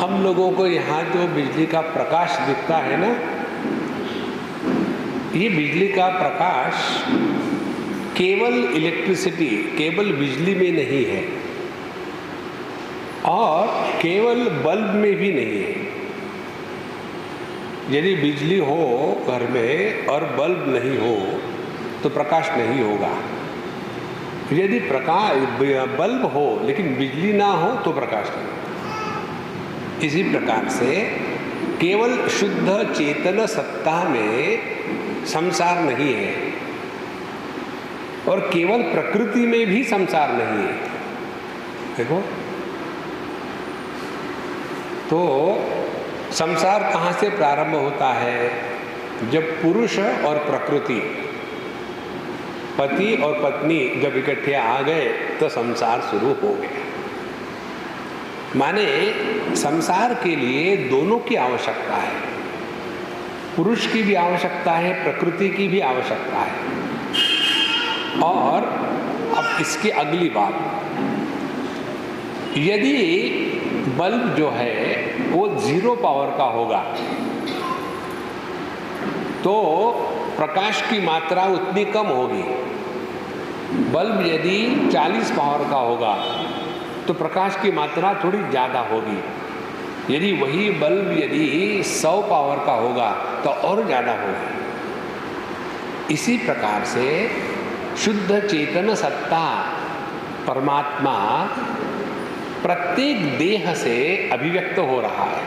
हम लोगों को यहाँ जो बिजली का प्रकाश दिखता है ना, ये बिजली का प्रकाश केवल इलेक्ट्रिसिटी, केवल बिजली में नहीं है और केवल बल्ब में भी नहीं है। यदि बिजली हो घर में और बल्ब नहीं हो तो प्रकाश नहीं होगा। यदि बल्ब हो लेकिन बिजली ना हो तो प्रकाश नहीं होगा। इसी प्रकार से केवल शुद्ध चेतन सत्ता में संसार नहीं है और केवल प्रकृति में भी संसार नहीं है। देखो तो संसार कहाँ से प्रारंभ होता है? जब पुरुष और प्रकृति, पति और पत्नी जब इकट्ठे आ गए तो संसार शुरू हो गया। माने संसार के लिए दोनों की आवश्यकता है, पुरुष की भी आवश्यकता है, प्रकृति की भी आवश्यकता है। और अब इसकी अगली बात, यदि बल्ब जो है वो 0 पावर का होगा तो प्रकाश की मात्रा उतनी कम होगी। बल्ब यदि 40 पावर का होगा तो प्रकाश की मात्रा थोड़ी ज़्यादा होगी। यदि वही बल्ब यदि 100 पावर का होगा तो और ज़्यादा होगी। इसी प्रकार से शुद्ध चेतन सत्ता परमात्मा प्रत्येक देह से अभिव्यक्त हो रहा है।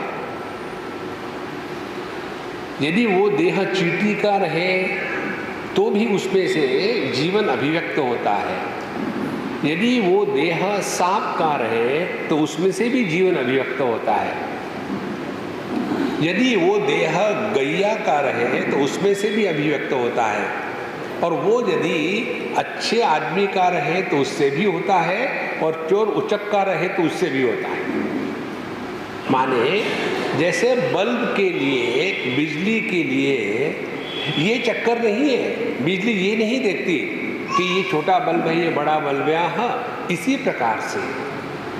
यदि वो देह चींटी का रहे तो भी उसमें से जीवन अभिव्यक्त होता है। यदि वो देह सांप का रहे तो उसमें से भी जीवन अभिव्यक्त होता है। यदि वो देह गैया का रहे तो उसमें से भी अभिव्यक्त होता है। और वो यदि अच्छे आदमी का रहे तो उससे भी होता है और चोर उचक का रहे तो उससे भी होता है। माने जैसे बल्ब के लिए, बिजली के लिए ये चक्कर नहीं है, बिजली ये नहीं देखती कि ये छोटा बल्ब है, ये बड़ा बल्ब है। हाँ, इसी प्रकार से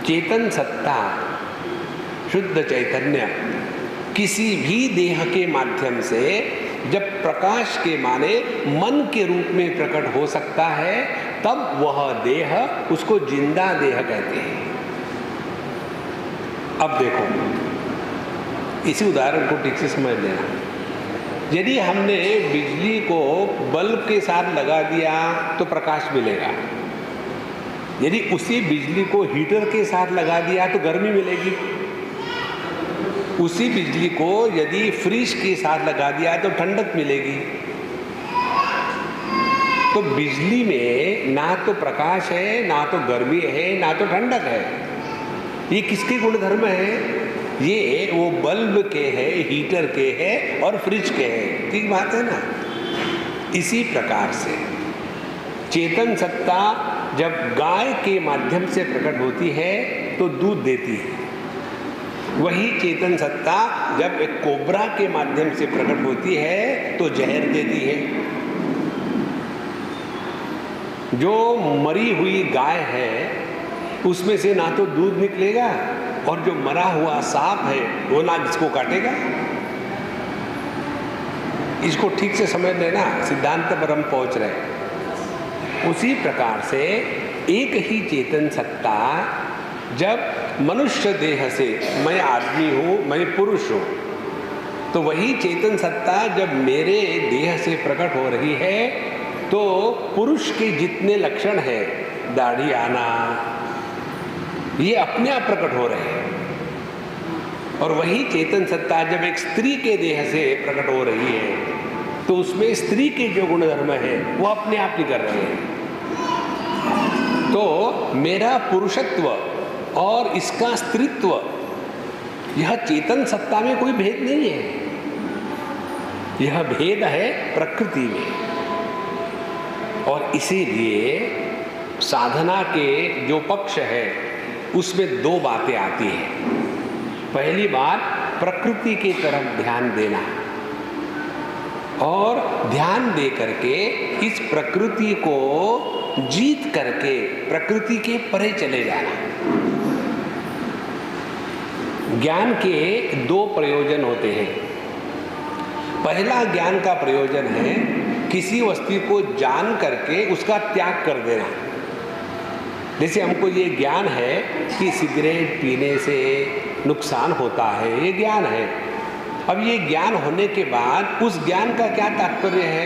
चेतन सत्ता, शुद्ध चैतन्य किसी भी देह के माध्यम से जब प्रकाश के माने मन के रूप में प्रकट हो सकता है तब वह देह, उसको जिंदा देह कहते हैं। अब देखो, इसी उदाहरण को ठीक से समझ लेना। यदि हमने बिजली को बल्ब के साथ लगा दिया तो प्रकाश मिलेगा। यदि उसी बिजली को हीटर के साथ लगा दिया तो गर्मी मिलेगी। उसी बिजली को यदि फ्रिज के साथ लगा दिया तो ठंडक मिलेगी। तो बिजली में ना तो प्रकाश है, ना तो गर्मी है, ना तो ठंडक है। ये किसके गुणधर्म है? ये वो बल्ब के है, हीटर के है और फ्रिज के है। ठीक बात है ना? इसी प्रकार से चेतन सत्ता जब गाय के माध्यम से प्रकट होती है तो दूध देती है। वही चेतन सत्ता जब एक कोबरा के माध्यम से प्रकट होती है तो जहर देती है। जो मरी हुई गाय है उसमें से ना तो दूध निकलेगा और जो मरा हुआ सांप है वो ना इसको काटेगा। इसको ठीक से समझ लेना, सिद्धांत पर हम पहुंच रहे। उसी प्रकार से एक ही चेतन सत्ता जब मनुष्य देह से, मैं आदमी हूँ, मैं पुरुष हूँ, तो वही चेतन सत्ता जब मेरे देह से प्रकट हो रही है तो पुरुष के जितने लक्षण हैं, दाढ़ी आना, ये अपने आप प्रकट हो रहे हैं। और वही चेतन सत्ता जब एक स्त्री के देह से प्रकट हो रही है तो उसमें स्त्री के जो गुणधर्म है वो अपने आप निकल रहे हैं। तो मेरा पुरुषत्व और इसका स्त्रीत्व, यह चेतन सत्ता में कोई भेद नहीं है। यह भेद है प्रकृति में। और इसीलिए साधना के जो पक्ष है उसमें दो बातें आती हैं। पहली बात, प्रकृति की तरफ ध्यान देना और ध्यान दे करके इस प्रकृति को जीत करके प्रकृति के परे चले जाना। ज्ञान के दो प्रयोजन होते हैं। पहला ज्ञान का प्रयोजन है किसी वस्तु को जान करके उसका त्याग कर देना। जैसे हमको ये ज्ञान है कि सिगरेट पीने से नुकसान होता है, ये ज्ञान है। अब ये ज्ञान होने के बाद उस ज्ञान का क्या तात्पर्य है?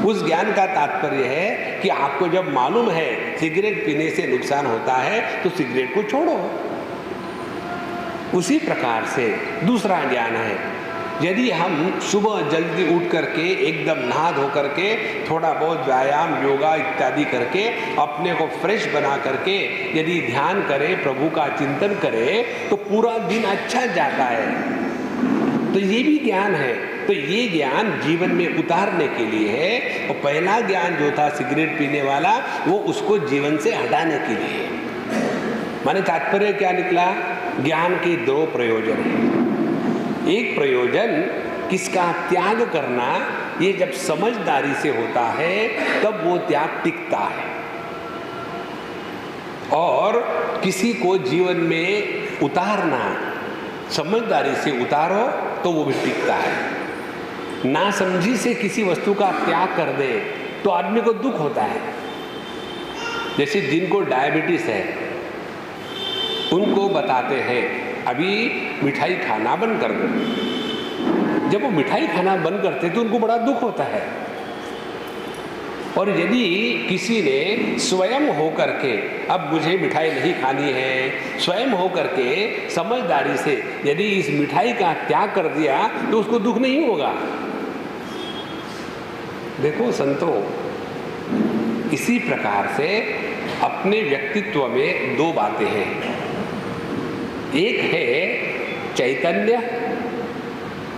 उस ज्ञान का तात्पर्य है कि आपको जब मालूम है सिगरेट पीने से नुकसान होता है तो सिगरेट को छोड़ो। उसी प्रकार से दूसरा ज्ञान है, यदि हम सुबह जल्दी उठ करके एकदम नहा धो करके थोड़ा बहुत व्यायाम योगा इत्यादि करके अपने को फ्रेश बना करके यदि ध्यान करें, प्रभु का चिंतन करें तो पूरा दिन अच्छा जाता है। तो ये भी ज्ञान है। तो ये ज्ञान जीवन में उतारने के लिए है। और पहला ज्ञान जो था सिगरेट पीने वाला, वो उसको जीवन से हटाने के लिए। माने तात्पर्य क्या निकला? ज्ञान के दो प्रयोजन हैं। एक प्रयोजन किसका त्याग करना, ये जब समझदारी से होता है तब वो त्याग टिकता है। और किसी को जीवन में उतारना, समझदारी से उतारो तो वो भी टिकता है। ना समझी से किसी वस्तु का त्याग कर दे तो आदमी को दुख होता है। जैसे जिनको डायबिटीज है उनको बताते हैं अभी मिठाई खाना बंद कर दो। जब वो मिठाई खाना बंद करते तो उनको बड़ा दुख होता है। और यदि किसी ने स्वयं होकर के अब मुझे मिठाई नहीं खानी है, स्वयं होकर के समझदारी से यदि इस मिठाई का त्याग कर दिया तो उसको दुख नहीं होगा। देखो संतों, इसी प्रकार से अपने व्यक्तित्व में दो बातें हैं। एक है चैतन्य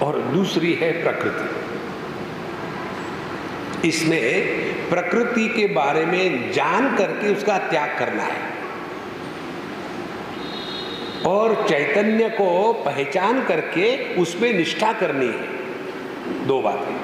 और दूसरी है प्रकृति। इसमें प्रकृति के बारे में जान करके उसका त्याग करना है और चैतन्य को पहचान करके उसमें निष्ठा करनी है। दो बातें।